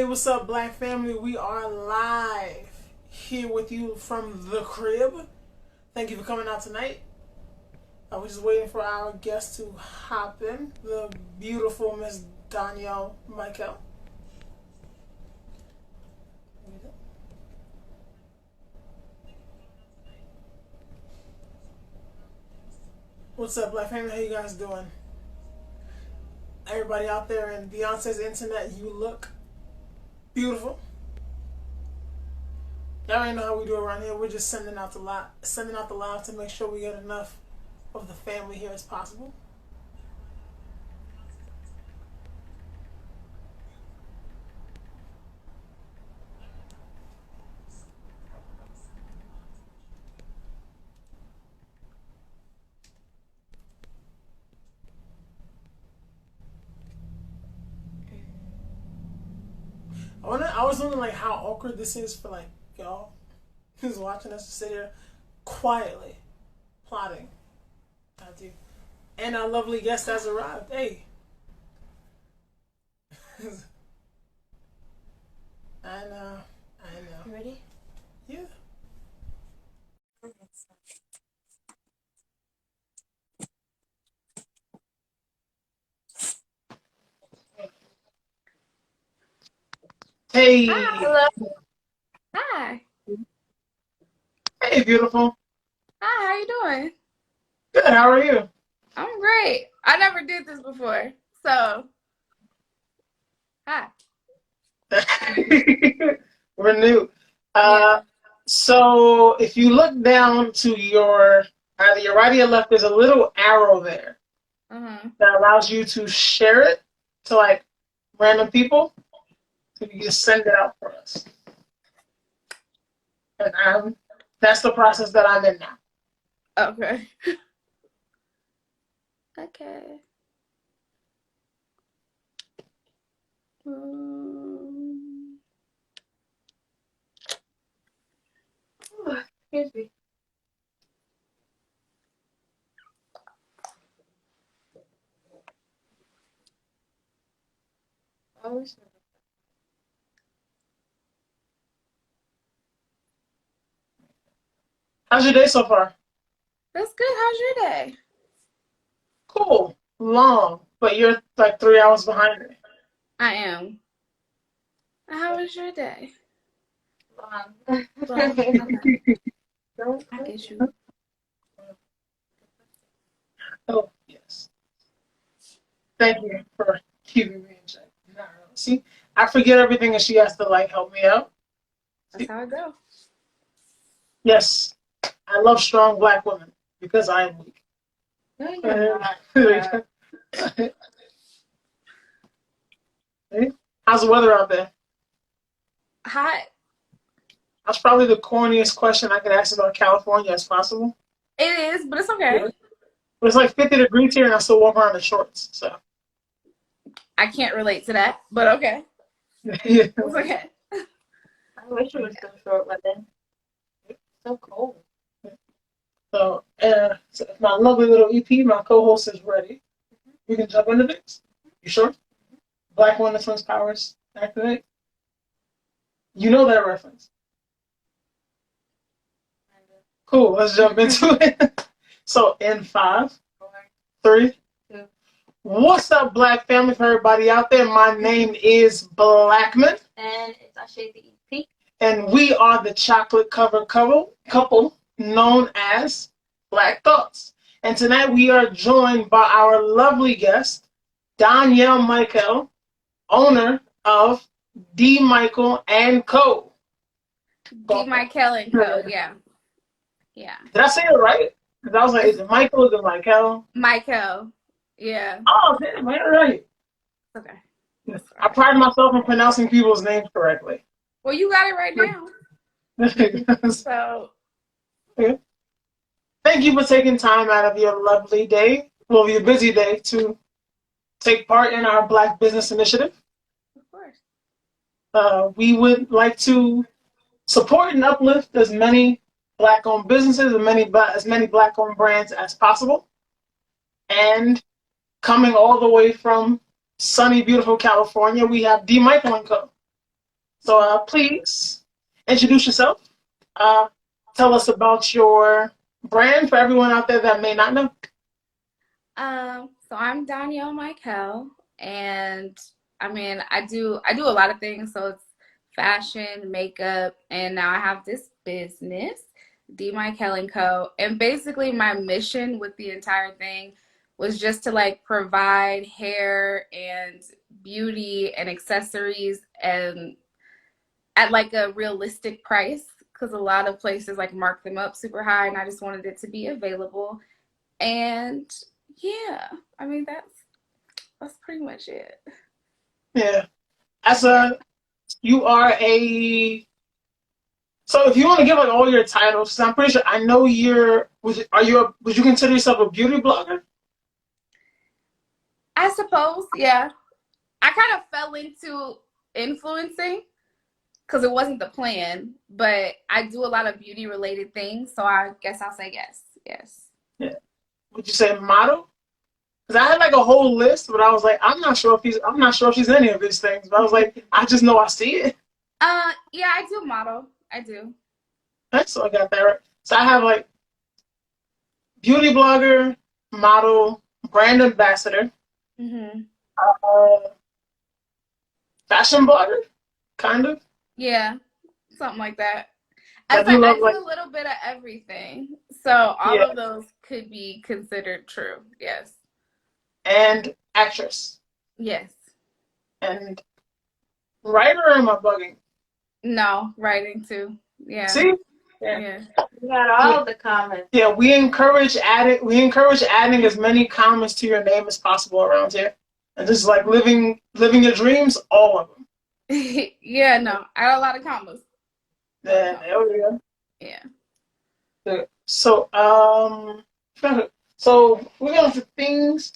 What's up, Black family? We are live here with you from the crib. Thank you for coming out tonight. We're just waiting for our guest to hop in, the beautiful Miss Donielle Mikel. What's up, Black family? How you guys doing? Everybody out there in Beyonce's internet, you look beautiful. Y'all already know how we do around here. We're just sending out the live to make sure we get enough of the family here as possible. I was wondering like how awkward this is for like y'all who's watching us to sit here quietly plotting. And our lovely guest has arrived. Hey. I know. You ready? Yeah. Hey. Hello. Hi. Hey, beautiful. Hi, how you doing? Good. How are you? I'm great. I never did this before. So, hi. We're new. Yeah. So if you look down to your either your right or your left, there's a little arrow there that allows you to share it to like random people. So you can just send it out for us. And that's the process that I'm in now. Okay. Okay. Excuse me. How's your day so far? That's good. How's your day? Cool. Long, but you're like 3 hours behind me. I am. How was your day? Long. Well, okay. I get you. Oh, yes. Thank you for keeping me in check. See, I forget everything and she has to like help me out. That's how it goes. Yes, I love strong Black women because I am weak. No, you're not. How's the weather out there? Hot. That's probably the corniest question I could ask about California as possible. It is, but it's okay. Yeah. But it's like 50 degrees here and I still walk around in shorts. So I can't relate to that, but okay. yeah. It's okay. I wish it was still short weather. It's so cold. So if my lovely little EP, my co-host is ready, we can jump into this. You sure? Black Wonder Twins powers activate. You know that reference. Cool. Let's jump into it. So in 5, 3, 2. What's up, Black family? For everybody out there, my name is Blackman. And it's Ashay the EP. And we are the chocolate covered couple known as Black Thoughts. And tonight we are joined by our lovely guest, Donielle Mikel, owner of D. Mikel and Co. D. Mikel and Co. Yeah. Yeah. Did I say it right? Because I was like, is it Michael or is it Mikel? Mikel. Yeah. Oh, damn, I got it right. Okay. Yes. I pride myself in pronouncing people's names correctly. Well, you got it right now. So. Okay. Thank you for taking time out of your lovely day, well, your busy day, to take part in our Black Business Initiative. Of course. We would like to support and uplift as many Black-owned businesses and as many Black-owned brands as possible. And coming all the way from sunny, beautiful California, we have D. Mikel and Co. So please introduce yourself. Tell us about your brand for everyone out there that may not know. So I'm Donielle Mikel, and I mean I do a lot of things. So it's fashion, makeup, and now I have this business, Mikel and Co. And basically my mission with the entire thing was just to like provide hair and beauty and accessories and at like a realistic price because a lot of places like mark them up super high, and I just wanted it to be available. And yeah, I mean that's pretty much it. Yeah. You are a, so if you want to give like all your titles, 'cause I'm pretty sure I know would you consider yourself a beauty blogger? I suppose, yeah. I kind of fell into influencing because it wasn't the plan, but I do a lot of beauty related things, so I guess I'll say yes. Yes. Yeah. Would you say model? Because I had like a whole list, but I was like, I'm not sure if she's any of these things. But I was like, I just know I see it. Yeah, I do model. I do. Okay, so I got that right. So I have like beauty blogger, model, brand ambassador, Mhm. uh, fashion blogger, kind of. Yeah, something like that. I I do said I love do like, a little bit of everything, so all yeah, of those could be considered true. Yes. and actress Yes. and writer. Or am I bugging? No, writing too. Yeah. See, yeah. Yeah. You got all the comments. Yeah, we encourage adding as many comments to your name as possible around here, and just like living your dreams, all of them. Yeah, no, I got a lot of commas. Yeah, there we go. Yeah. Good. So we're going to things.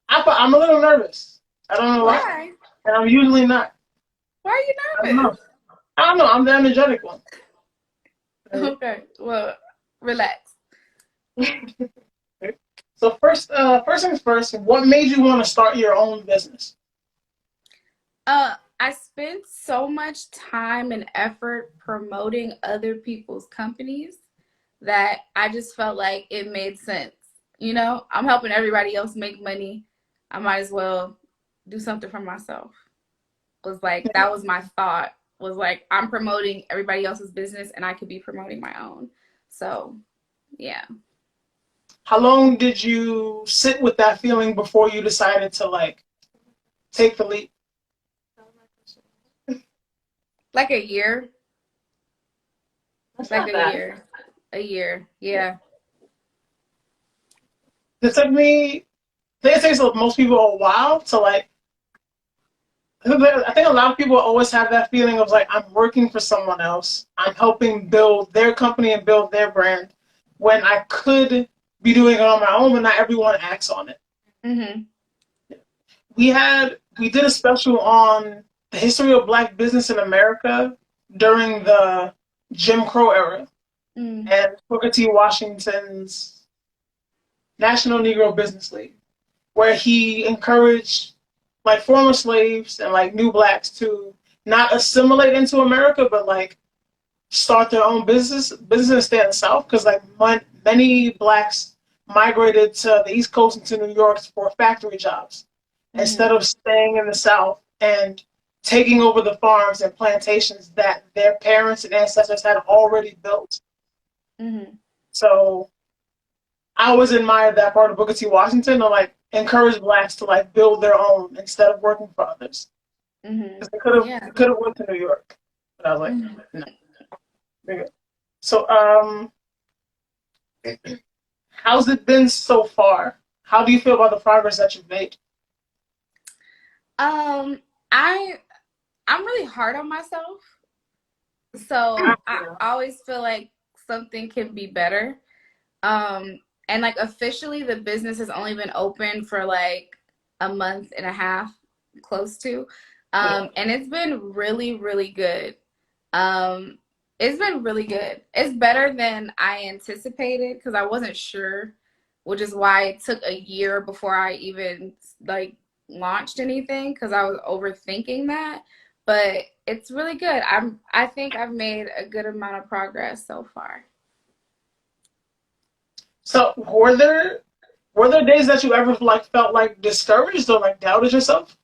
I'm a little nervous. I don't know why, Why? and I'm usually not. Why are I you don't know. nervous? I don't know. I'm the energetic one. Okay. Well, relax. So first things first. What made you want to start your own business? I spent so much time and effort promoting other people's companies that I just felt like it made sense. You know, I'm helping everybody else make money. I might as well do something for myself. Was like that was my thought. Was like I'm promoting everybody else's business and I could be promoting my own. So, yeah. How long did you sit with that feeling before you decided to like take the leap? Like a year. That's Like not a bad. year. A year. Yeah. It took me. I think it takes most people a while to like. I think a lot of people always have that feeling of like I'm working for someone else. I'm helping build their company and build their brand when I could be doing it on my own, but not everyone acts on it. Mhm. We did a special on the history of Black business in America during the Jim Crow era Mm. and Booker T. Washington's National Negro Business League, where he encouraged like former slaves and like new blacks to not assimilate into America, but like start their own business and stay in the South. Because like many blacks migrated to the East Coast and to New York for factory jobs instead Mhm. of staying in the South and taking over the farms and plantations that their parents and ancestors had already built. Mhm. So I always admired that part of Booker T. Washington to like encourage blacks to like build their own instead of working for others. Mhm. Because they Yeah. could have went to New York, but I was like, Mhm. no. Okay. So how's it been so far? How do you feel about the progress that you've made? Um, I I'm really hard on myself, so I Yeah. always feel like something can be better. Um, and like officially, the business has only been open for like a month and a half, close to, Yeah. and it's been really, really good. Um, it's been really good. It's better than I anticipated because I wasn't sure, which is why it took a year before I even like launched anything because I was overthinking that. but it's really good. I think I've made a good amount of progress so far. So were there days that you ever like felt like discouraged or like doubted yourself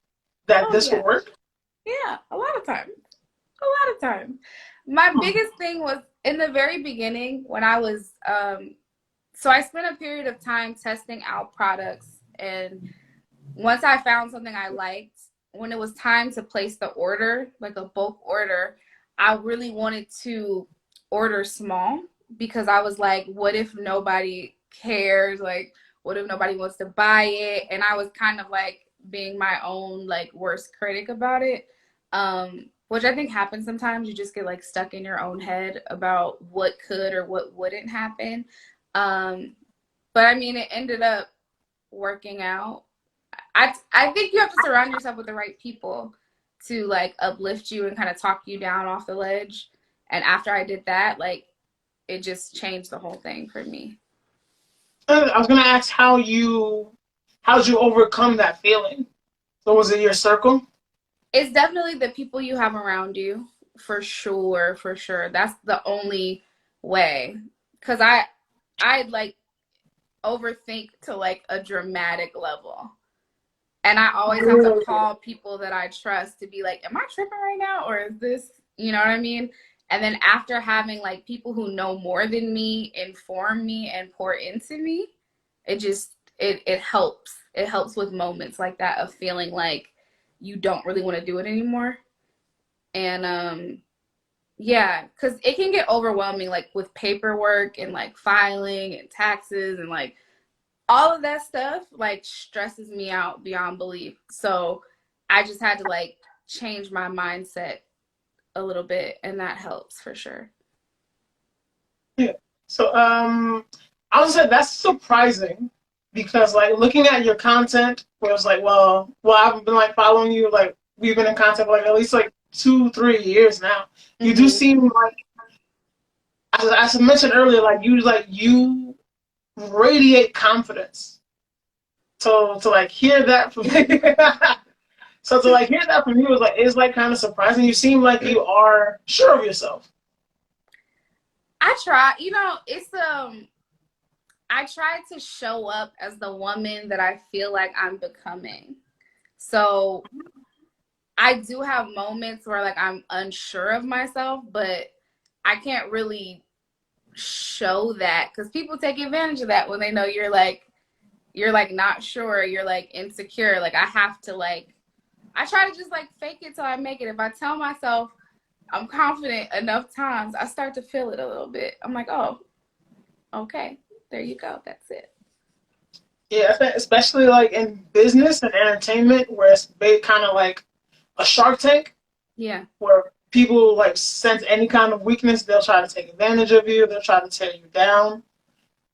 that Oh this would yeah. work? Yeah, a lot of times. A lot of times. My Hmm. biggest thing was in the very beginning when I was so I spent a period of time testing out products, and once I found something I liked, when it was time to place the order, like a bulk order, I really wanted to order small because I was like, what if nobody cares? Like, what if nobody wants to buy it? And I was kind of like being my own like worst critic about it. Which I think happens sometimes. You just get like stuck in your own head about what could or what wouldn't happen. Um, but I mean, it ended up working out. I think you have to surround yourself with the right people to like uplift you and kind of talk you down off the ledge. And after I did that, like it just changed the whole thing for me. I was gonna ask how'd you overcome that feeling? So was it your circle? It's definitely the people you have around you, for sure, for sure. That's the only way. Cause I like overthink to like a dramatic level. And I always have to call people that I trust to be like, am I tripping right now? Or is this, you know what I mean? And then after having like people who know more than me inform me and pour into me, it just it helps. It helps with moments like that of feeling like you don't really want to do it anymore. And yeah, because it can get overwhelming like with paperwork and like filing and taxes and like all of that stuff like stresses me out beyond belief. So I just had to like change my mindset a little bit, and that helps for sure. Yeah. So I would say that's surprising because like looking at your content where it's like, well, I've been like following you, like we've been in contact for like at least like 2, 3 years now. You do Mm-hmm. seem like as I mentioned earlier, like you radiate confidence. So to like hear that from me so to like hear that from you is like kind of surprising. You seem like you are sure of yourself. I try, you know, it's I try to show up as the woman that I feel like I'm becoming. So I do have moments where like I'm unsure of myself, but I can't really show that because people take advantage of that when they know you're like not sure, you're like insecure. Like I have to like I try to just like fake it till I make it. If I tell myself I'm confident enough times, I start to feel it a little bit. I'm like, oh, okay, there you go. That's it. Yeah, I think especially like in business and entertainment where it's kind of like a Shark Tank Yeah. where people like sense any kind of weakness, they'll try to take advantage of you. They'll try to tear you down.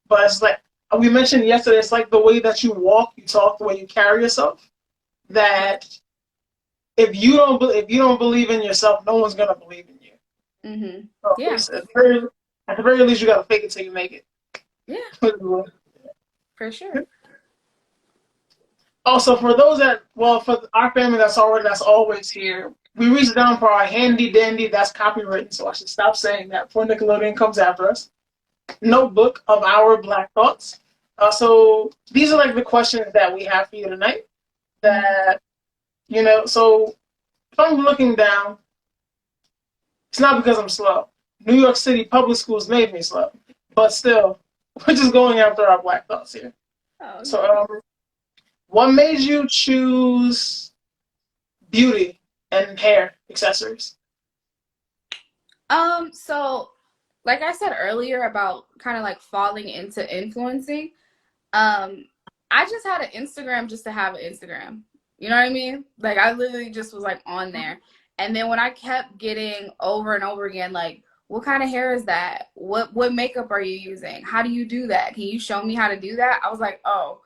But it's like we mentioned yesterday, it's like the way that you walk, you talk, the way you carry yourself. That if you don't believe in yourself, no one's gonna believe in you. Mm-hmm. So Yeah. at the very least, you gotta fake it till you make it. Yeah, for sure. Also, for those that, well, for our family that's always here, we reached down for our handy dandy that's copywritten, so I should stop saying that before Nickelodeon comes after us. Notebook of our Black thoughts. So these are like the questions that we have for you tonight. That so if I'm looking down, it's not because I'm slow. New York City public schools made me slow, but still, we're just going after our Black thoughts here. Oh, So, okay. what made you choose beauty and hair accessories? So like I said earlier about kind of like falling into influencing, um, I just had an Instagram just to have an Instagram. You know what I mean? Like I literally just was like on there. And then when I kept getting over and over again, like, what kind of hair is that? What makeup are you using? How do you do that? Can you show me how to do that? I was like, oh,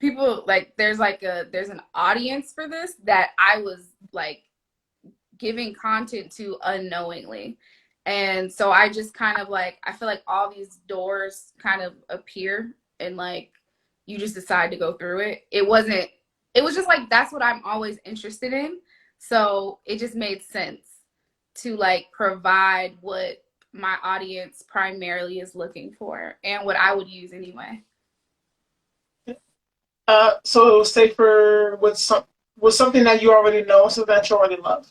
people like there's an audience for this that I was like giving content to unknowingly. And so I just kind of like, I feel like all these doors kind of appear and like you just decide to go through it. It was just like, that's what I'm always interested in. So it just made sense to like provide what my audience primarily is looking for and what I would use anyway. So it was safer with something that you already know, something that you already love.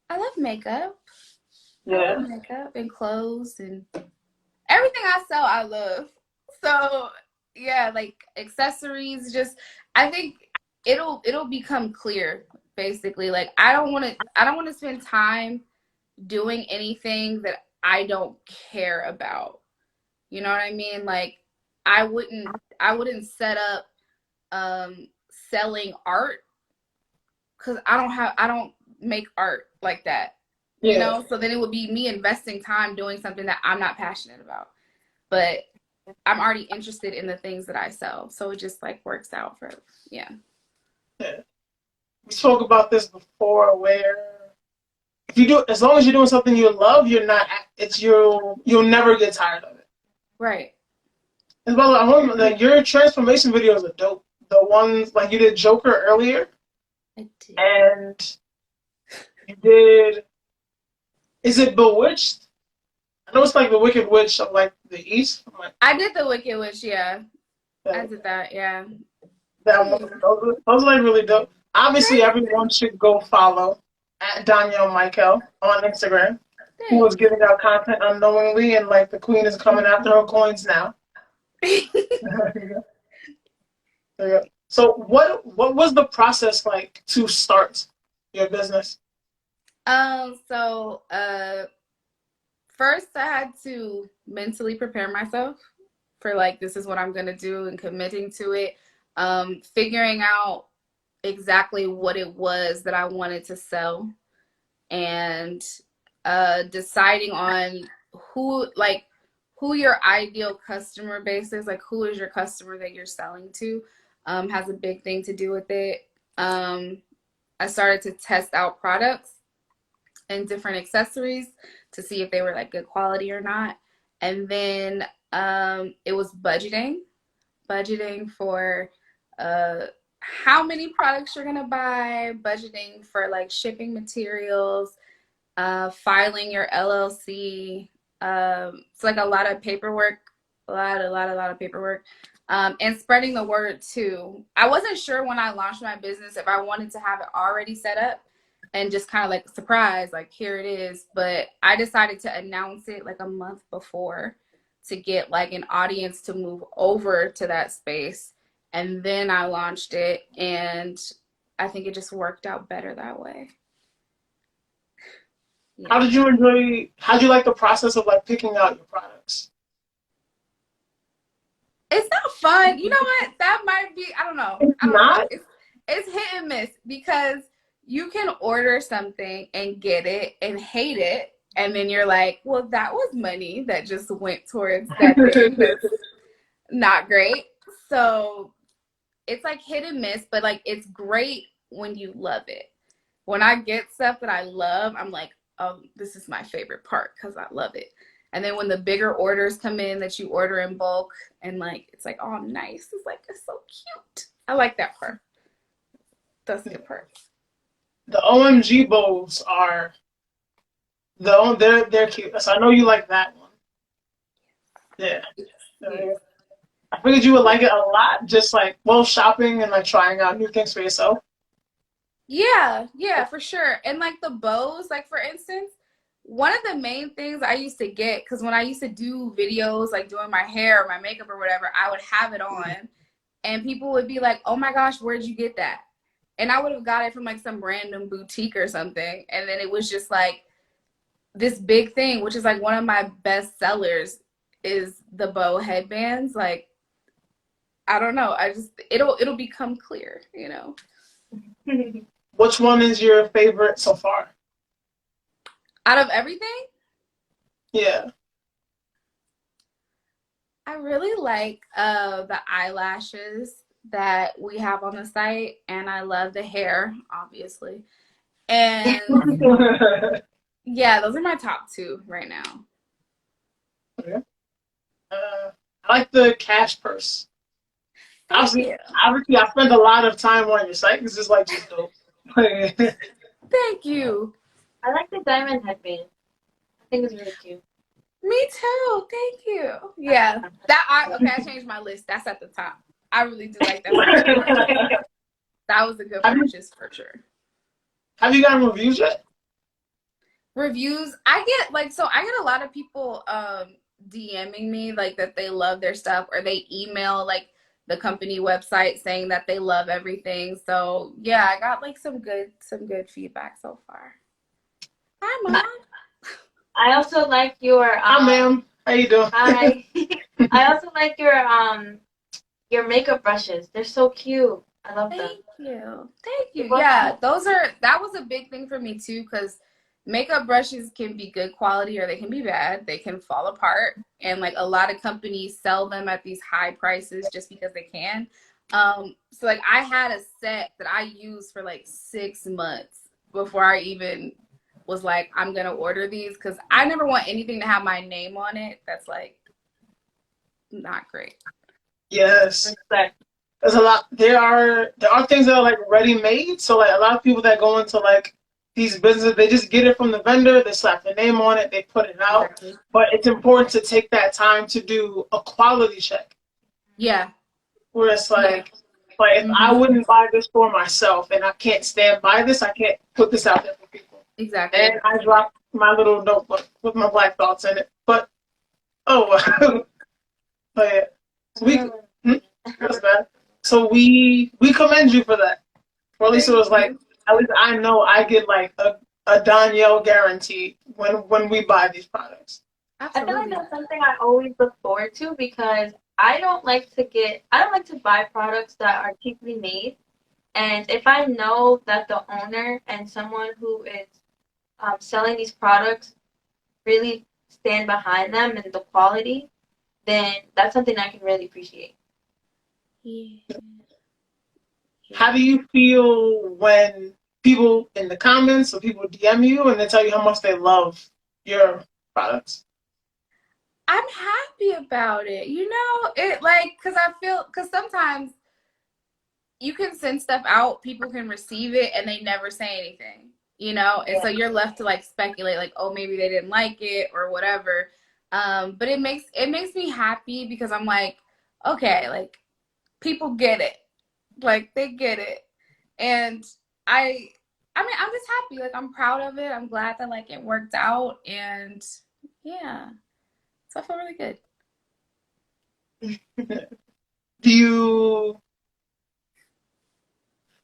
I love makeup. I Yeah. love makeup and clothes and everything I sell, I love. So yeah, like accessories, just I think it'll become clear basically. Like I don't want to spend time doing anything that I don't care about. You know what I mean? Like I wouldn't set up selling art because I don't make art like that. You Yeah. know, so then it would be me investing time doing something that I'm not passionate about. But I'm already interested in the things that I sell. So it just like works out for, yeah. Yeah. We spoke about this before, where if you do, as long as you're doing something you love, you're not. It's you'll never get tired of it. Right. And by the way, I want like your transformation videos are dope. The ones like you did Joker earlier, I did. and you did. Is it Bewitched? I know it's like the Wicked Witch of like the East. I'm like, I did the Wicked Witch, yeah. I that, did that, yeah. that one. Those are like really dope. Obviously, Thanks. everyone should go follow at Donielle Mikel on Instagram, who was Thanks. giving out content unknowingly, and like the queen is coming after her coins now. There you go. So, what was the process like to start your business? So first I had to mentally prepare myself for like this is what I'm gonna do and committing to it. Figuring out exactly what it was that I wanted to sell and deciding on who your ideal customer base is, like who is your customer that you're selling to, has a big thing to do with it. I started to test out products and different accessories to see if they were like good quality or not. And then it was budgeting for how many products you're gonna buy, budgeting for like shipping materials, filing your LLC. It's like a lot of paperwork, a lot of paperwork, and spreading the word too. I wasn't sure when I launched my business if I wanted to have it already set up and just kind of like surprise, like here it is. But I decided to announce it like a month before to get like an audience to move over to that space. And then I launched it, and I think it just worked out better that way. How Yeah. did you enjoy? How did you like the process of like picking out your products? It's not fun. You know what? That might be, I don't know. It's I don't know. not. It's hit and miss because you can order something and get it and hate it. And then you're like, well, that was money that just went towards that thing that's not great. So it's like hit and miss, but like it's great when you love it. When I get stuff that I love, I'm like, oh, this is my favorite part because I love it. And then when the bigger orders come in that you order in bulk and like it's like, oh nice. It's like it's so cute. I like that part. That's the good part. The OMG bowls are they're cute. So I know you like that one. Yeah. Yes. I figured you would like it a lot, just like well shopping and like trying out new things for yourself. Yeah, for sure. And like the bows, like for instance, one of the main things I used to get, because when I used to do videos, like doing my hair or my makeup or whatever, I would have it on and people would be like, oh my gosh, where'd you get that? And I would have got it from like some random boutique or something. And then it was just like this big thing, which is like one of my best sellers is the bow headbands. Like, I don't know. It'll become clear, you know. Which one is your favorite so far? Out of everything, Yeah. I really like the eyelashes that we have on the site, and I love the hair, obviously. And yeah, those are my top two right now. Okay. I like the cash purse. Thank you. Obviously, I spend a lot of time on your site because it's like just dope. Thank you. I like the diamond headband. I think it's really cute. Me too. Thank you. Yeah. Okay, I changed my list. That's at the top. I really do like that stuff. That was a good purchase for sure. Have you gotten reviews yet? Reviews, I get a lot of people DMing me like that they love their stuff, or they email like the company website saying that they love everything. So yeah, I got like some good feedback so far. Hi, Mom. I also like your Hi, ma'am. How you doing? Hi. I also like your makeup brushes. They're so cute. I love them. Thank you. Yeah, that was a big thing for me too, because makeup brushes can be good quality or they can be bad. They can fall apart, and like a lot of companies sell them at these high prices just because they can. So like I had a set that I used for like 6 months before I even was like, I'm gonna order these, because I never want anything to have my name on it. That's like not great. Yes. There's a lot. There are things that are like ready made. So like a lot of people that go into like these businesses, they just get it from the vendor, they slap their name on it, they put it out. Exactly. But it's important to take that time to do a quality check. Yeah. Where it's like if I wouldn't buy this for myself and I can't stand by this, I can't put this out there for people. Exactly. And I dropped my little notebook with my black thoughts in it. But but yeah. That's bad. So we commend you for that. Or at least it was like, at least I know I get like a Donielle guarantee when we buy these products. Absolutely. I feel like that's something I always look forward to, because I don't like to buy products that are cheaply made. And if I know that the owner and someone who is selling these products really stand behind them and the quality, then that's something I can really appreciate. Yeah. How do you feel when people in the comments or people DM you and they tell you how much they love your products? I'm happy about it. Because sometimes you can send stuff out, people can receive it, and they never say anything, and so you're left to like speculate, like, oh, maybe they didn't like it or whatever. But it makes me happy, because I'm like, okay, like people get it, like they get it, and I mean, I'm just happy, like I'm proud of it. I'm glad that like it worked out, and yeah, so I feel really good.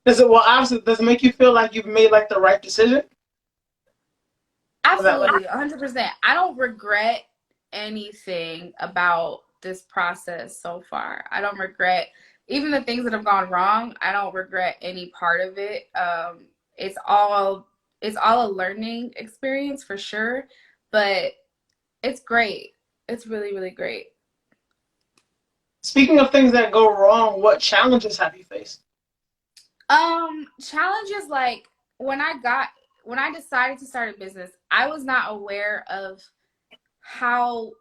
Does it make you feel like you've made like the right decision? Absolutely, 100%. I don't regret anything about this process so far. I don't regret even the things that have gone wrong. I don't regret any part of it. It's all a learning experience for sure, but it's great. It's really, really great. Speaking of things that go wrong, what challenges have you faced? Challenges like when I decided to start a business, I was not aware of how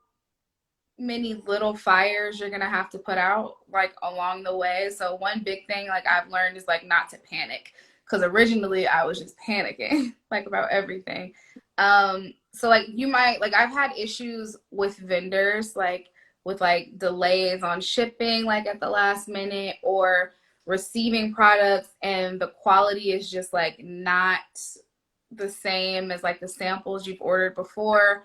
many little fires you're gonna have to put out like along the way. So one big thing like I've learned is like not to panic, because originally I was just panicking like about everything. So like I've had issues with vendors, like with like delays on shipping like at the last minute, or receiving products and the quality is just like not the same as like the samples you've ordered before.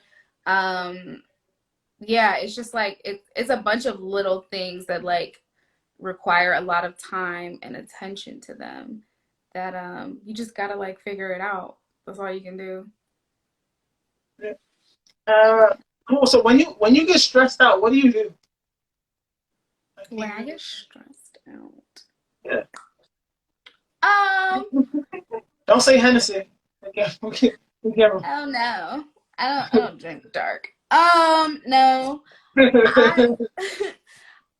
Yeah, it's just like it's a bunch of little things that like require a lot of time and attention to them, that you just gotta like figure it out. That's all you can do. Cool. So when you get stressed out, what do you do? When I get stressed out, Yeah. um, Don't say Hennessy. Okay. oh no, I don't drink dark. No, I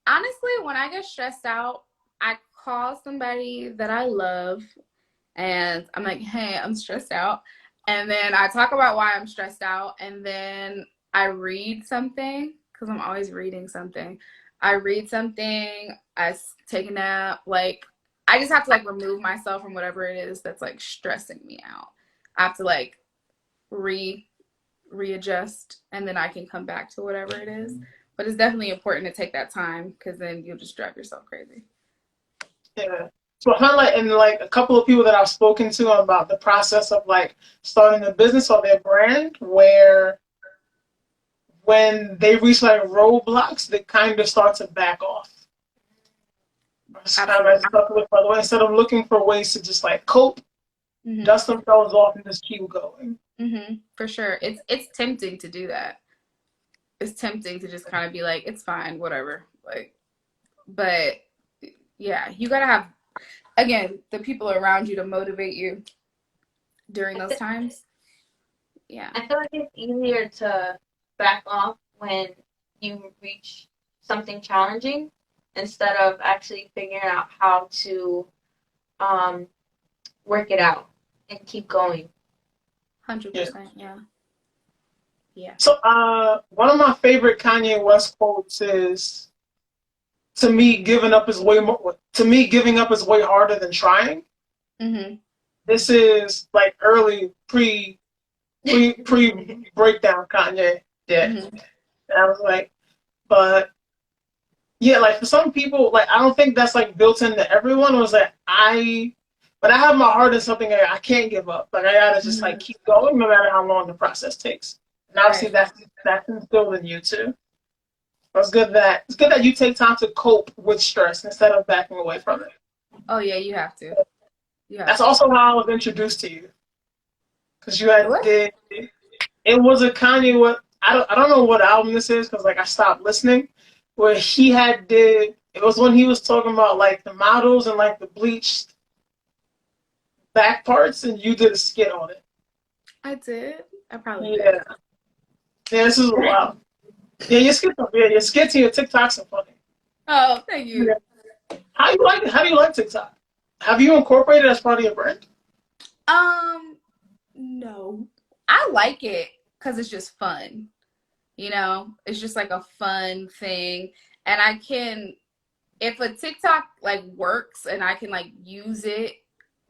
honestly, when I get stressed out, I call somebody that I love, and I'm like, hey, I'm stressed out. And then I talk about why I'm stressed out, and then I read something, because I'm always reading something. I read something, I take a nap. Like, I just have to like remove myself from whatever it is that's like stressing me out. I have to like readjust, and then I can come back to whatever it is. But it's definitely important to take that time, because then you'll just drive yourself crazy. Yeah. So highlight and like a couple of people that I've spoken to about the process of like starting a business or their brand, where when they reach like roadblocks, they kind of start to back off. It's kind of like stuck with, by the way, instead of looking for ways to just like cope, dust themselves off and just keep going. For sure. It's tempting to do that. It's tempting to just kind of be like, it's fine, whatever. Like, but yeah, you gotta have, again, the people around you to motivate you during those times. Yeah. I feel like it's easier to back off when you reach something challenging instead of actually figuring out how to work it out and keep going. 100%, yeah. So one of my favorite Kanye West quotes is, to me, giving up is way harder than trying. This is like early pre breakdown Kanye. Yeah. And I was like, but yeah, like for some people, like I don't think that's like built into everyone. It was like but I have my heart in something I can't give up. Like I gotta just like keep going no matter how long the process takes. And obviously that's instilled in you too. It's good that you take time to cope with stress instead of backing away from it. Oh yeah, you have to. That's also how I was introduced to you. Because you had it was a Kanye what I don't know what album this is, because like I stopped listening, where he it was when he was talking about like the models and like the bleached back parts, and you did a skit on it. I did. I probably did. Yeah, this is wild. Yeah, your skits and your TikToks are funny. Oh, thank you. Yeah. How do you like TikTok? Have you incorporated it as part of your brand? No. I like it because it's just fun. You know, it's just like a fun thing. And I can, if a TikTok like works and I can like use it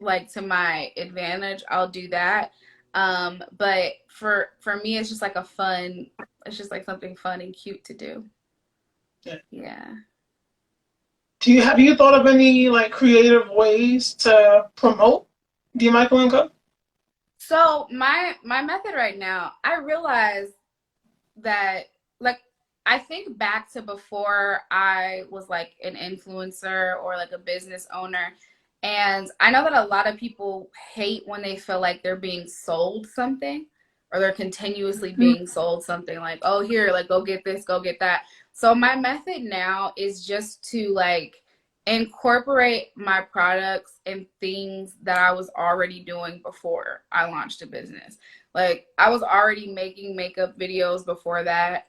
like to my advantage, I'll do that. But for me, it's just like it's just like something fun and cute to do. Yeah. Have you thought of any like creative ways to promote Mikel & Co? So my method right now, I realize that like I think back to before I was like an influencer or like a business owner, and I know that a lot of people hate when they feel like they're being sold something, or they're continuously being sold something, like, oh, here, like, go get this, go get that. So my method now is just to like incorporate my products and things that I was already doing before I launched a business. Like I was already making makeup videos before that.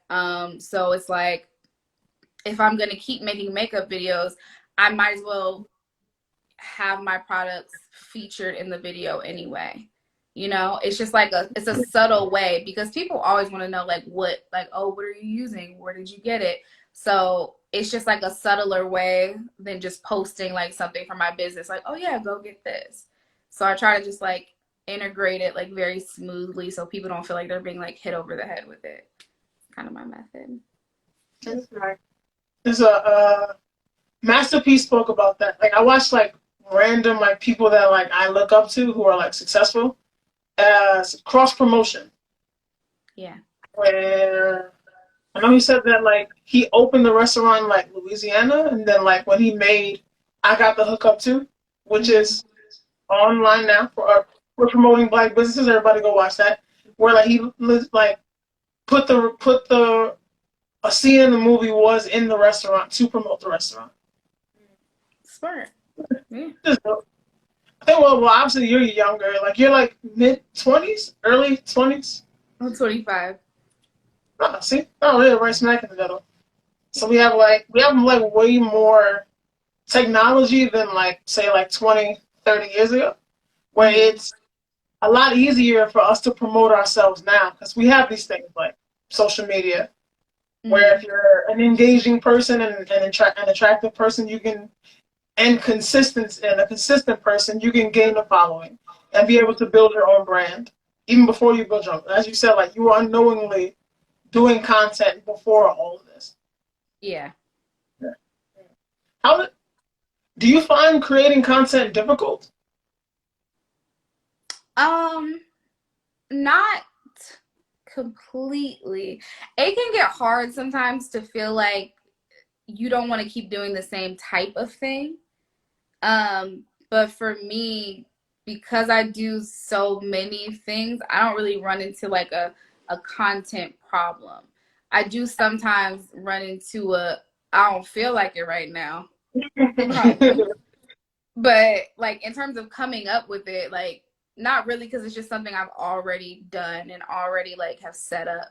So it's like, if I'm going to keep making makeup videos, I might as well have my products featured in the video anyway. You know, it's just like it's a subtle way, because people always want to know like what are you using? Where did you get it? So it's just like a subtler way than just posting like something from my business, like, oh yeah, go get this. So I try to just like integrate it like very smoothly so people don't feel like they're being like hit over the head with it. It's kind of my method. That's smart. There's a Masterpiece spoke about that. Like I watched like random like people that like I look up to who are like successful as cross promotion. Yeah. Where I know he said that like he opened the restaurant in like Louisiana, and then like when he made I Got the Hookup Too, which is online now we're promoting Black businesses. Everybody go watch that. Where like he like put the a scene in the movie was in the restaurant to promote the restaurant. Smart. Yeah. I think well obviously you're younger. Like you're like mid-20s, early 20s. I'm 25. Oh, see? Oh, yeah, right smack in the middle. So we have like way more technology than like say like 20, 30 years ago, where it's a lot easier for us to promote ourselves now, because we have these things like social media, where if you're an engaging person and an attractive person, you can and consistency and a consistent person, you can gain a following and be able to build your own brand even before you build your own. As you said, like you were unknowingly doing content before all of this. Yeah. How do you find creating content difficult? Not completely. It can get hard sometimes to feel like you don't want to keep doing the same type of thing. But for me, because I do so many things, I don't really run into like a content problem. I do sometimes run into a I don't feel like it right now problem. But like in terms of coming up with it, like not really, because it's just something I've already done and already like have set up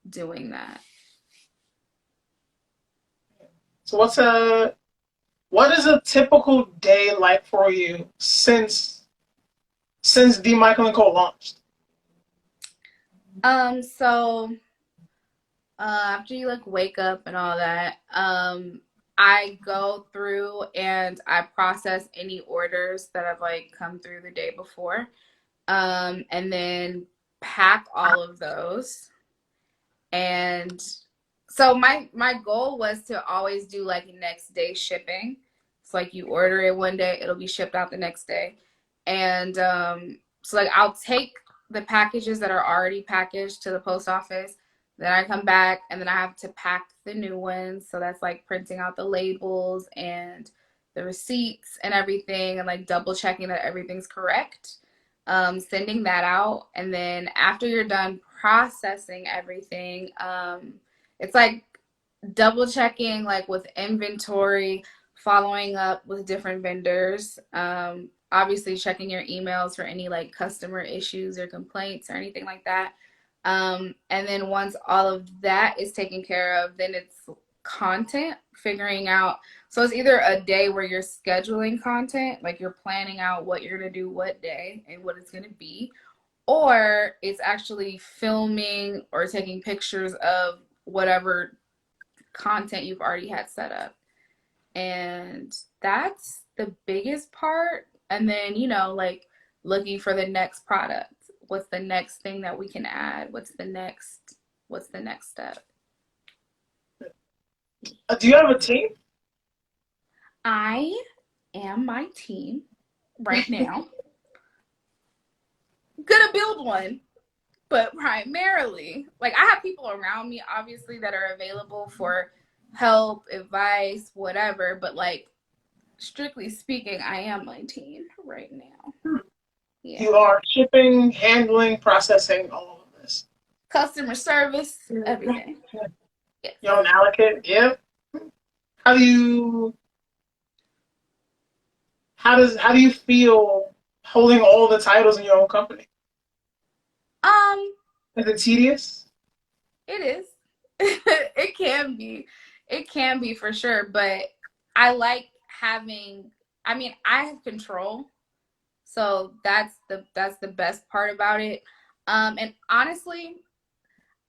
doing that. So what is a typical day like for you since the Mikel and Co launched? So after you like wake up and all that, I go through and I process any orders that have like come through the day before. And then pack all of those. And so my goal was to always do like next day shipping. It's like you order it one day, it'll be shipped out the next day. And so like I'll take the packages that are already packaged to the post office. Then I come back and then I have to pack the new ones. So that's like printing out the labels and the receipts and everything and like double checking that everything's correct. Sending that out. And then after you're done processing everything, it's like double checking like with inventory, following up with different vendors, obviously checking your emails for any like customer issues or complaints or anything like that. And then once all of that is taken care of, then it's content, figuring out. So it's either a day where you're scheduling content, like you're planning out what you're going to do what day and what it's going to be, or it's actually filming or taking pictures of whatever content you've already had set up. And that's the biggest part. And then, like looking for the next product. What's the next thing that we can add? What's the next step? Do you have a team? I am my team right now. Gonna build one, but primarily, like I have people around me, obviously, that are available for help, advice, whatever. But like, strictly speaking, I am my team right now. Yeah. You are shipping, handling, processing all of this. Customer service, everything. Yes. You're an allocate, yeah. How do you how do you feel holding all the titles in your own company? Um, Is it tedious? it is. It can be. It can be for sure, but I like having, I mean, I have control. So that's the best part about it. And honestly,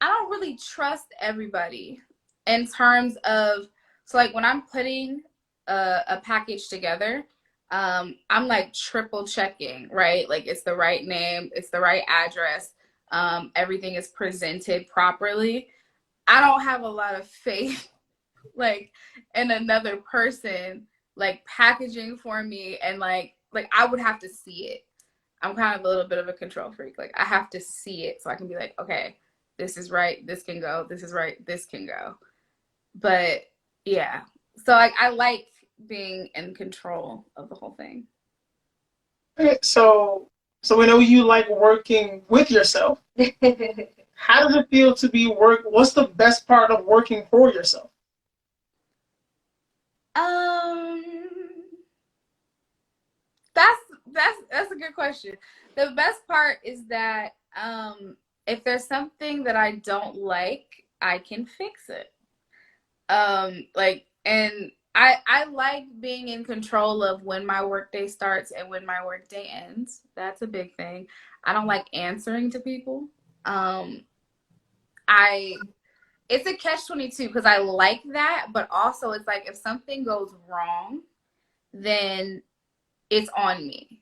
I don't really trust everybody in terms of, so like when I'm putting a package together, I'm like triple checking, right? Like it's the right name, it's the right address, everything is presented properly. I don't have a lot of faith like in another person like packaging for me, and like I would have to see it. I'm kind of a little bit of a control freak. Like I have to see it so I can be like, okay, this is right, this can go, this is right, this can go. But yeah. So I like being in control of the whole thing. Okay, so we know you like working with yourself. How does it feel to be what's the best part of working for yourself? Um that's that's a good question. The best part is that if there's something that I don't like, I can fix it. Like, and I like being in control of when my workday starts and when my workday ends. That's a big thing. I don't like answering to people. Um I It's a catch 22 because I like that, but also it's like if something goes wrong, then it's on me.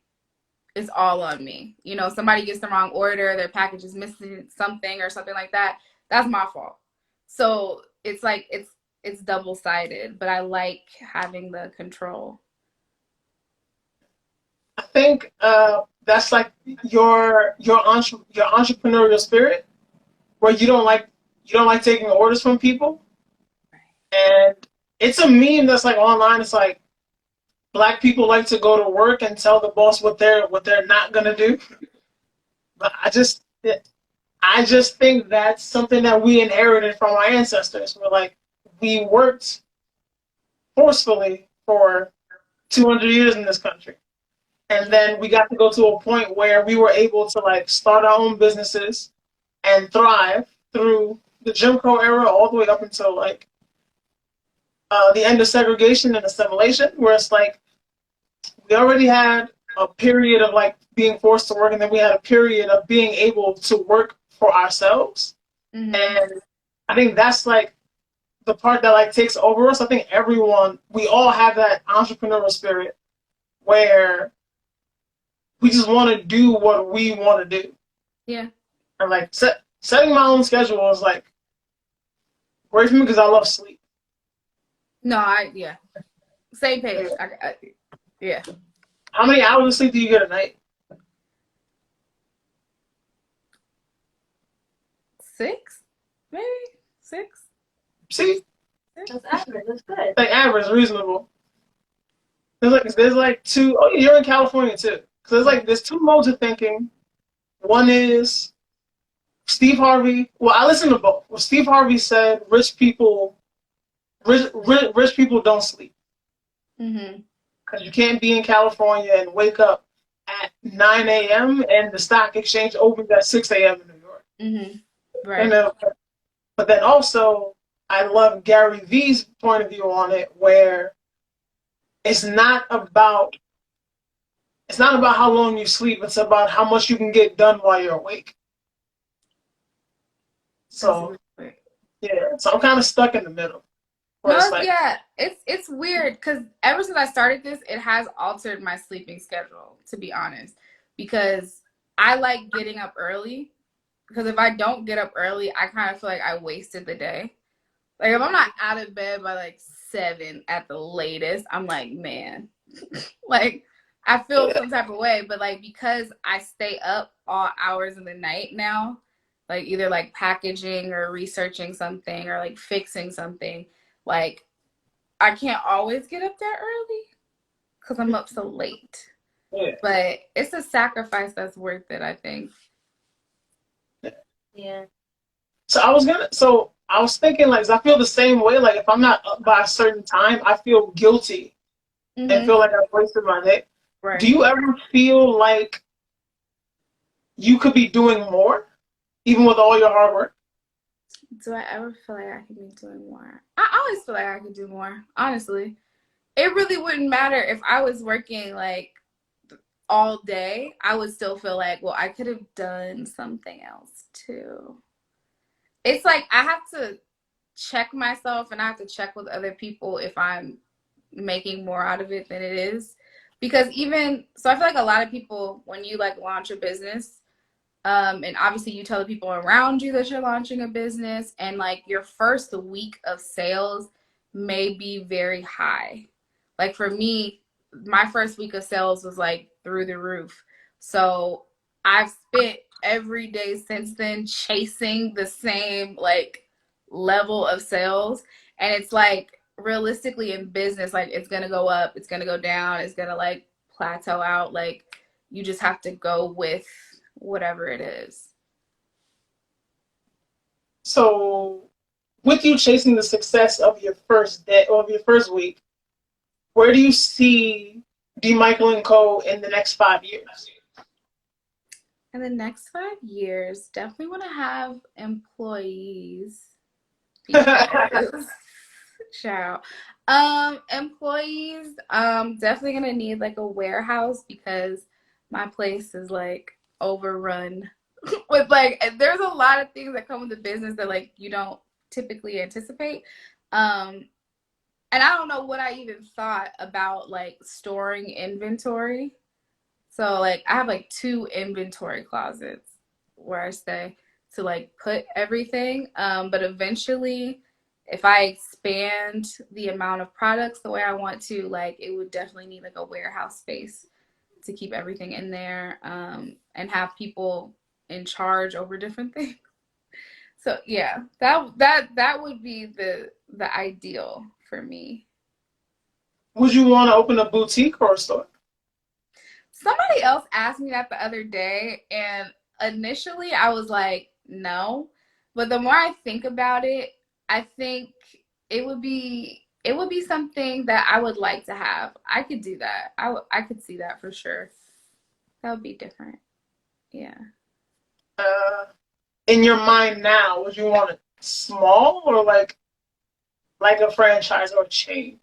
It's all on me. You know, somebody gets the wrong order, their package is missing something or something like that. That's my fault. So it's like it's double-sided, but I like having the control. I think that's like your entrepreneurial spirit, where you don't like taking orders from people, and it's a meme that's like online. It's like black people like to go to work and tell the boss what they're not gonna do. But I just think that's something that we inherited from our ancestors. We're like, we worked forcefully for 200 years in this country. And then we got to go to a point where we were able to like start our own businesses and thrive through the Jim Crow era all the way up until like the end of segregation and assimilation, where it's like we already had a period of like being forced to work, and then we had a period of being able to work for ourselves. Mm-hmm. And I think that's like the part that like takes over us. I think we all have that entrepreneurial spirit where we just want to do what we want to do. Yeah. And like setting my own schedule is like great for me because I love sleep. No, yeah. Same page. Yeah. How many hours of sleep do you get a night? 6, maybe 6. See, That's average. That's good. like average, reasonable. There's like two. Oh, you're in California too. So there's two modes of thinking. One is Steve Harvey. Well, I listen to both. Well, Steve Harvey said rich people don't sleep. Mm-hmm. Because you can't be in California and wake up at 9 a.m. and the stock exchange opens at 6 a.m. in New York. Mm-hmm. Right. And, but then also, I love Gary Vee's point of view on it, where it's not about how long you sleep. It's about how much you can get done while you're awake. So, yeah. So I'm kind of stuck in the middle. No, yeah, it's weird because ever since I started this, it has altered my sleeping schedule, to be honest, because I like getting up early, because if I don't get up early, I kind of feel like I wasted the day. Like if I'm not out of bed by like 7 at the latest, I'm like, man, like I feel some type of way. But like because I stay up all hours of the night now, like either like packaging or researching something or like fixing something, like I can't always get up that early because I'm up so late. Yeah. But it's a sacrifice that's worth it, I think. Yeah. So I was thinking, like, I feel the same way. Like, if I'm not up by a certain time, I feel guilty and feel like I've wasted my day. Right. Do you ever feel like you could be doing more, even with all your hard work? Do I ever feel like I could be doing more? I always feel like I could do more, honestly. It really wouldn't matter if I was working, like, all day. I would still feel like, well, I could have done something else, too. It's like I have to check myself and I have to check with other people if I'm making more out of it than it is. Because I feel like a lot of people, when you like launch a business, and obviously you tell the people around you that you're launching a business, and like your first week of sales may be very high. Like for me, my first week of sales was like through the roof. So I've spent every day since then chasing the same like level of sales. And it's like realistically in business, like it's gonna go up, it's gonna go down, it's gonna like plateau out. Like you just have to go with whatever it is. So, with you chasing the success of your first day or of your first week, where do you see Mikel & Co. in the next 5 years? In the next 5 years, definitely want to have employees. Because, child. Employees, definitely gonna need like a warehouse because my place is like overrun with like there's a lot of things that come with the business that like you don't typically anticipate. and I don't know what I even thought about like storing inventory. So like I have like 2 inventory closets where I stay to like put everything. But eventually if I expand the amount of products the way I want to, like it would definitely need like a warehouse space to keep everything in there, and have people in charge over different things. So yeah, that would be the ideal for me. Would you want to open a boutique or a store? Somebody else asked me that the other day, and initially I was like, no. But the more I think about it, I think it would be something that I would like to have. I could do that. I could see that for sure. That would be different. Yeah. Uh, in your mind now, would you want it small or like a franchise or a chain?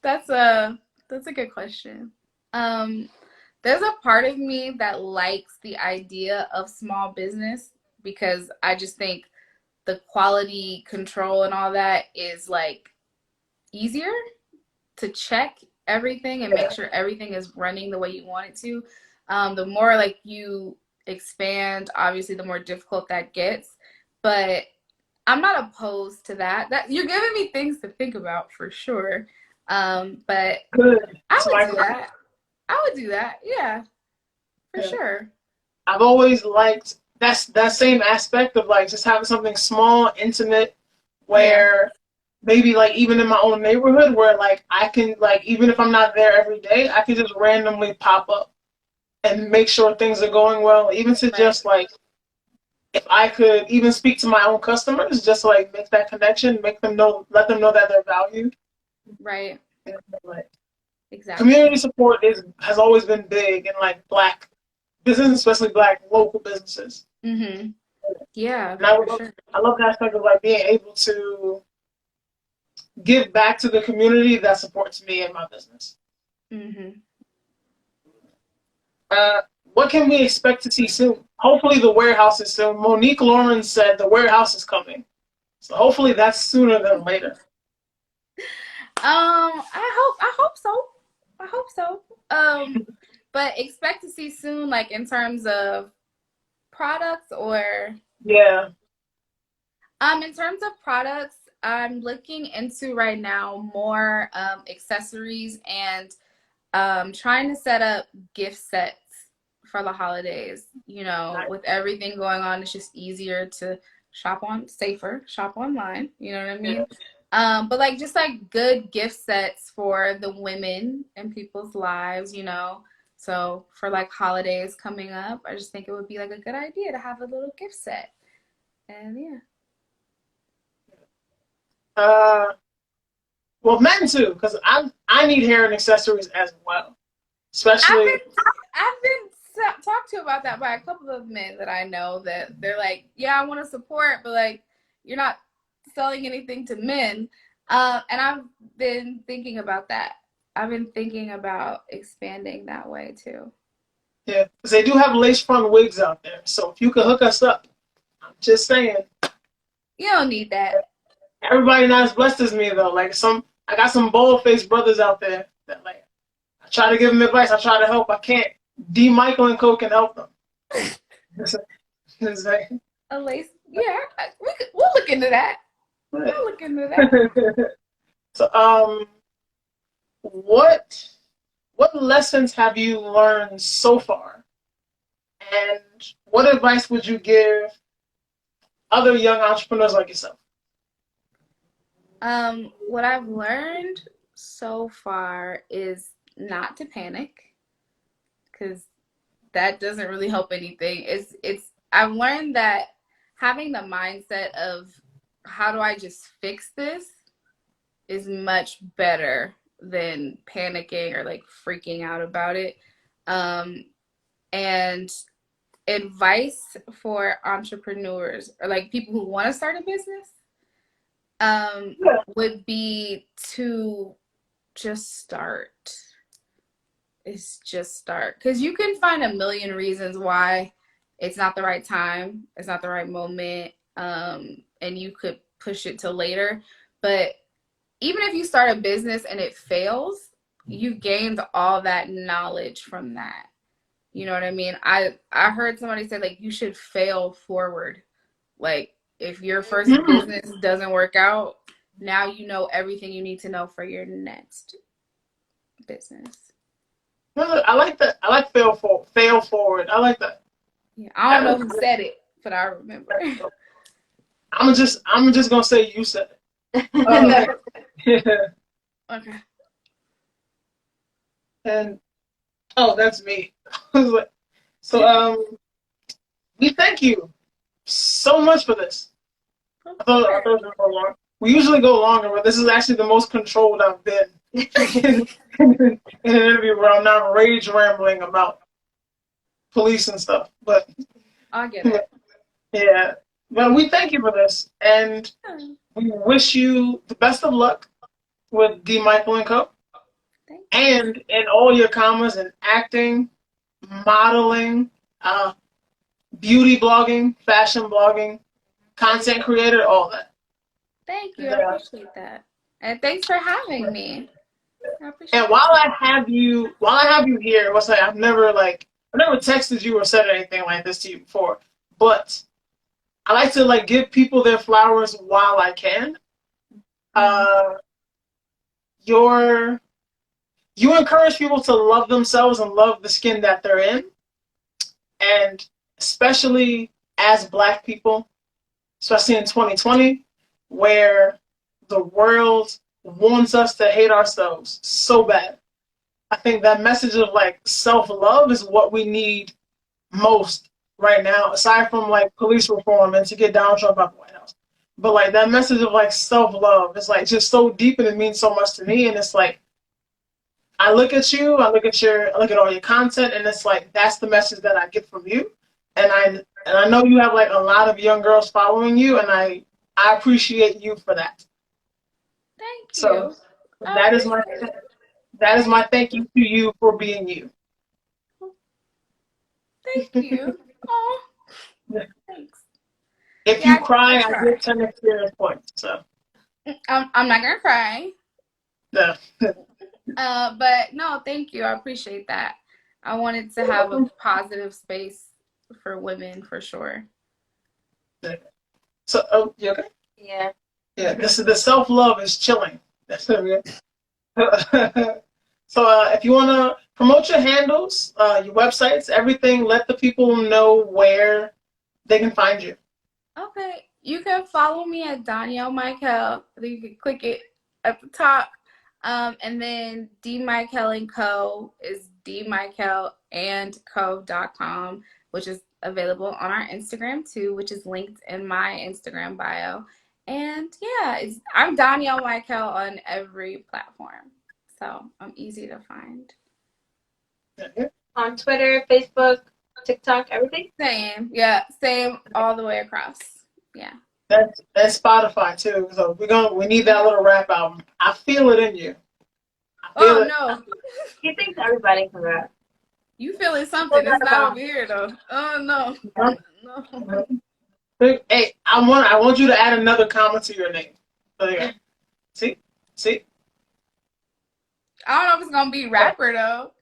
That's a good question. Um, there's a part of me that likes the idea of small business because I just think the quality control and all that is like easier to check everything and make sure everything is running the way you want it to. The more like you expand, obviously, the more difficult that gets. But I'm not opposed to that. That you're giving me things to think about for sure. But Good. I It's would my do that. I would do that. Yeah, for yeah. sure. I've always liked that same aspect of like just having something small, intimate, Yeah, where maybe like even in my own neighborhood where like I can like even if I'm not there every day, I can just randomly pop up and make sure things are going well. Even to right, just like if I could even speak to my own customers, just like make that connection, make them know, let them know that they're valued. right. And, like Exactly. community support has always been big in like Black business, especially Black local businesses. Mhm. Yeah, And for sure. I love that aspect of like being able to give back to the community that supports me and my business. Mhm. Uh, what can we expect to see soon? Hopefully the warehouse is soon. Monique Lawrence said the warehouse is coming. So hopefully that's sooner than later. I hope so. I hope so. But expect to see soon, like in terms of products or Yeah. in terms of products, I'm looking into right now more accessories and trying to set up gift sets for the holidays. You know, Nice. with everything going on, it's just easier to shop online. You know what I Yeah. mean? But like just like good gift sets for the women in people's lives, you know. So for like holidays coming up, I just think it would be like a good idea to have a little gift set. And yeah. Uh, well, men too, because I need hair and accessories as well, I've especially. been I've been talked to about that by a couple of men that I know that they're like, yeah, I want to support, but like you're not selling anything to men. And I've been thinking about that. I've been thinking about expanding that way too. Yeah, because they do have lace front wigs out there. So if you could hook us up, I'm just saying. You don't need that. Everybody not as blessed as me though. Like I got some bold faced brothers out there that like I try to give them advice. I try to help. I can't. D. Michael and Co can help them. It's like- A lace, yeah. We'll look into that. We'll look into that. so what lessons have you learned so far, and what advice would you give other young entrepreneurs like yourself? What I've learned so far is not to panic because that doesn't really help anything. It's I've learned that having the mindset of how do I just fix this is much better than panicking or like freaking out about it. Um, and advice for entrepreneurs or like people who want to start a business Yeah. would be to just start. It's just start because you can find a million reasons why it's not the right time, it's not the right moment. and you could push it till later. But even if you start a business and it fails, you've gained all that knowledge from that. You know what I mean? I heard somebody say like you should fail forward. Like if your first business doesn't work out, now you know everything you need to know for your next business. No, I like that. I like fail forward. I like that. Yeah, I don't know who said it, but I remember. I'm just gonna say you said it. Okay. Okay. And that's me. So we thank you so much for this. I thought it was gonna go long. We usually go longer, but this is actually the most controlled I've been in an interview where I'm not rage rambling about police and stuff. But I'll get it. yeah, well, we thank you for this, and we wish you the best of luck with D. Mikel and Co. And in all your commas in acting, modeling, beauty blogging, fashion blogging, content creator, all that. Thank you. I appreciate that. And thanks for having me. And while I have you here, I've never texted you or said anything like this to you before, but I like to like give people their flowers while I can. You encourage people to love themselves and love the skin that they're in, and especially as Black people, especially in 2020, where the world wants us to hate ourselves so bad. I think that message of like self-love is what we need most right now, aside from like police reform and to get Donald Trump out of the White House. But like that message of like self-love is like just so deep and it means so much to me. And it's like, I look at you, I look at all your content, and it's like that's the message that I get from you. And I know you have like a lot of young girls following you, and I appreciate you for that. Thank you. So that is my thank you to you for being you. Thank you. Oh, thanks. If you cry, I get 10 experience points. So I'm not gonna cry. No. But no, thank you. I appreciate that. I wanted to have a positive space for women for sure. So, you okay? Yeah. Yeah. The self-love is chilling. That's it. So, if you want to promote your handles, your websites, everything, let the people know where they can find you. Okay. You can follow me at Donielle Mikel. You can click it at the top. And then D. Mikel and Co. is dmikelandco.com, which is available on our Instagram too, which is linked in my Instagram bio. And yeah, I'm Donielle Mikel on every platform. So I'm easy to find. On Twitter, Facebook, TikTok, everything? Same. Yeah, same all the way across. Yeah. That's Spotify too. So we need that little rap album. I feel it in you. No. He thinks everybody can rap. You feeling something? It's not over here though. Oh no. No. Hey, I want you to add another comma to your name. There you go. See? I don't know if it's gonna be rapper though.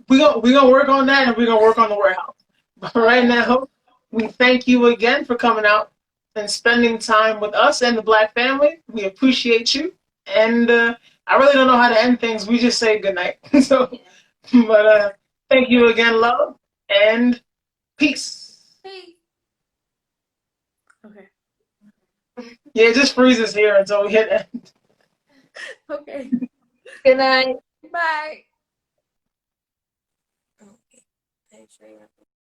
We gonna work on that, and we're gonna work on the warehouse. But right now, we thank you again for coming out and spending time with us and the Black family. We appreciate you, and I really don't know how to end things. We just say good night. But thank you again, love, and peace. Peace. Okay. Yeah, it just freezes here until we hit end. Okay. Good night. Bye. Okay.